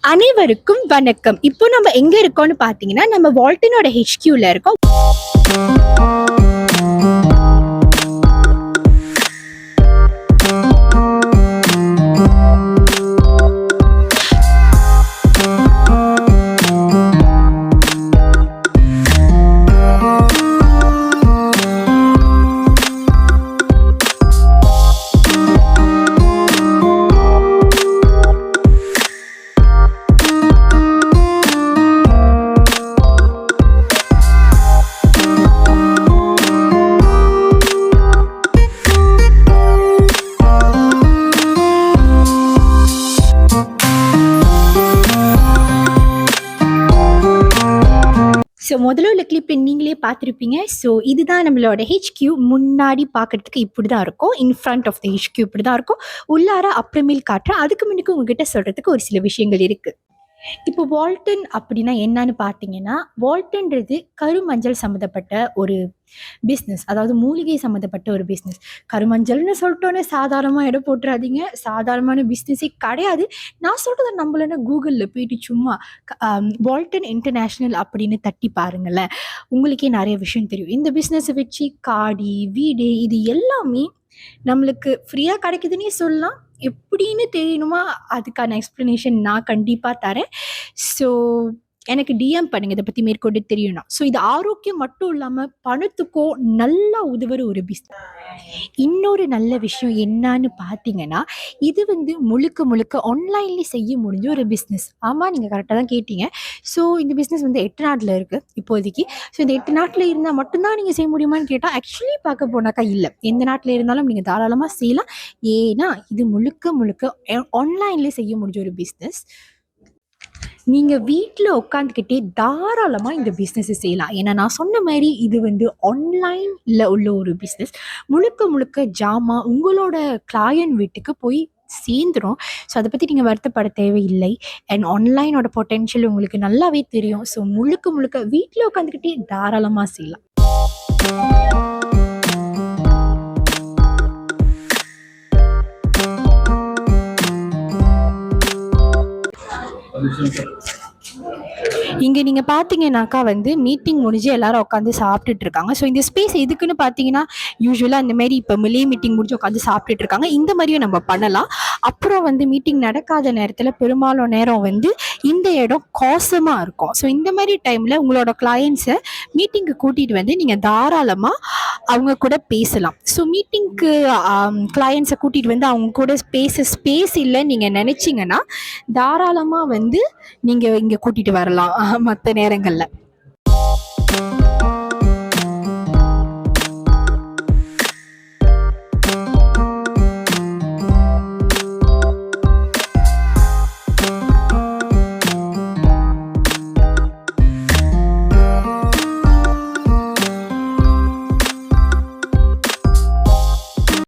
அனைவருக்கும் வணக்கம். இப்போ நம்ம எங்க இருக்கோம்னு பார்த்தீங்கன்னா, நம்ம வால்டனோட ஹெச்கியூல இருக்கோம். ஸோ முதல்ல உள்ள கிளிப்பை நீங்களே பார்த்துருப்பீங்க. ஸோ இதுதான் நம்மளோட ஹெச்கியூ. முன்னாடி பார்க்கறதுக்கு இப்படி தான் இருக்கும். In front of the HQ இப்படி தான் இருக்கும். உள்ளார அப்புறமேல் காட்டுறேன். அதுக்கு முன்னுக்கு உங்ககிட்ட சொல்கிறதுக்கு ஒரு சில விஷயங்கள் இருக்குது. இப்போ வால்டன் அப்படின்னா என்னன்னு பார்த்தீங்கன்னா, வால்டன்றது கருமஞ்சள் சம்மந்தப்பட்ட ஒரு பிஸ்னஸ். அதாவது மூலிகை சம்மந்தப்பட்ட ஒரு பிஸ்னஸ். கருமஞ்சள்னு சொல்லிட்டோன்னே சாதாரணமாக இடம் போட்டுறாதீங்க. சாதாரணமான பிஸ்னஸே கிடையாது. நான் சொல்கிறத நம்பலன்னா கூகுளில் போயிட்டு சும்மா வால்டன் இன்டர்நேஷ்னல் அப்படின்னு தட்டி பாருங்களேன். உங்களுக்கே நிறைய விஷயம் தெரியும். இந்த பிஸ்னஸை வச்சு காடி வீடு இது எல்லாமே நம்மளுக்கு ஃப்ரீயாக கிடைக்குதுன்னே சொல்லலாம். எப்படின்னு தெரியணுமா, அதுக்கான எக்ஸ்ப்ளனேஷன் நான் கண்டிப்பாக தரேன். ஸோ எனக்கு டிஎம் பண்ணுங்க இதை பற்றி மேற்கொண்டு தெரியணும். ஸோ இது ஆரோக்கியம் மட்டும் இல்லாமல் பணத்துக்கோ நல்லா உதவுற ஒரு பிஸ்னஸ். இன்னொரு நல்ல விஷயம் என்னன்னு பார்த்தீங்கன்னா, இது வந்து முழுக்க முழுக்க ஆன்லைன்லேயே செய்ய முடிஞ்ச ஒரு பிஸ்னஸ். ஆமாம், நீங்கள் கரெக்டாக தான் கேட்டீங்க. ஸோ இந்த பிஸ்னஸ் வந்து 8 நாட்டில் இருக்குது இப்போதைக்கு. ஸோ இந்த 8 நாட்டில் இருந்தால் மட்டும்தான் நீங்கள் செய்ய முடியுமான்னு கேட்டால், ஆக்சுவலி பார்க்க போனாக்கா இல்லை. எந்த நாட்டில் இருந்தாலும் நீங்கள் தாராளமாக செய்யலாம். ஏன்னா இது முழுக்க முழுக்க ஆன்லைன்லேயே செய்ய முடிஞ்ச ஒரு பிஸ்னஸ். நீங்கள் வீட்டில் உட்காந்துக்கிட்டே தாராளமாக இந்த பிஸ்னஸை செய்யலாம். ஏன்னா நான் சொன்ன மாதிரி இது வந்து ஆன்லைனில் உள்ள ஒரு பிஸ்னஸ். முழுக்க முழுக்க ஜாமான் உங்களோட கிளையண்ட் வீட்டுக்கு போய் சேர்ந்துடும். ஸோ அதை பற்றி நீங்கள் வருத்தப்பட தேவையில்லை. அண்ட் ஆன்லைனோட பொட்டென்ஷியல் உங்களுக்கு நல்லாவே தெரியும். ஸோ முழுக்க முழுக்க வீட்டில் உட்காந்துக்கிட்டே தாராளமாக செய்யலாம். இங்கே நீங்கள் பார்த்தீங்கன்னாக்கா வந்து மீட்டிங் முடிஞ்சு எல்லாரும் உட்காந்து சாப்பிட்டுட்டு இருக்காங்க. ஸோ இந்த ஸ்பேஸ் எதுக்குன்னு பார்த்தீங்கன்னா, யூஸ்வலாக இந்த மாதிரி இப்போ மிலே மீட்டிங் முடிஞ்சு உட்காந்து சாப்பிட்டுட்டு இருக்காங்க. இந்த மாதிரியும் நம்ம பண்ணலாம். அப்புறம் வந்து மீட்டிங் நடக்காத நேரத்தில் பெரும்பாலும் நேரம் வந்து இந்த இடம் காசமாக இருக்கும். ஸோ இந்த மாதிரி டைமில் உங்களோட கிளையண்ட்ஸை மீட்டிங்க்கு கூட்டிகிட்டு வந்து நீங்கள் தாராளமாக அவங்க கூட பேசலாம். ஸோ மீட்டிங்க்கு கிளையண்ட்ஸை கூட்டிகிட்டு வந்து அவங்க கூட பேச ஸ்பேஸ் இல்லைன்னு நீங்கள் நினச்சிங்கன்னா, தாராளமாக வந்து நீங்கள் இங்கே கூட்டிகிட்டு வரலாம் மற்ற நேரங்களில்.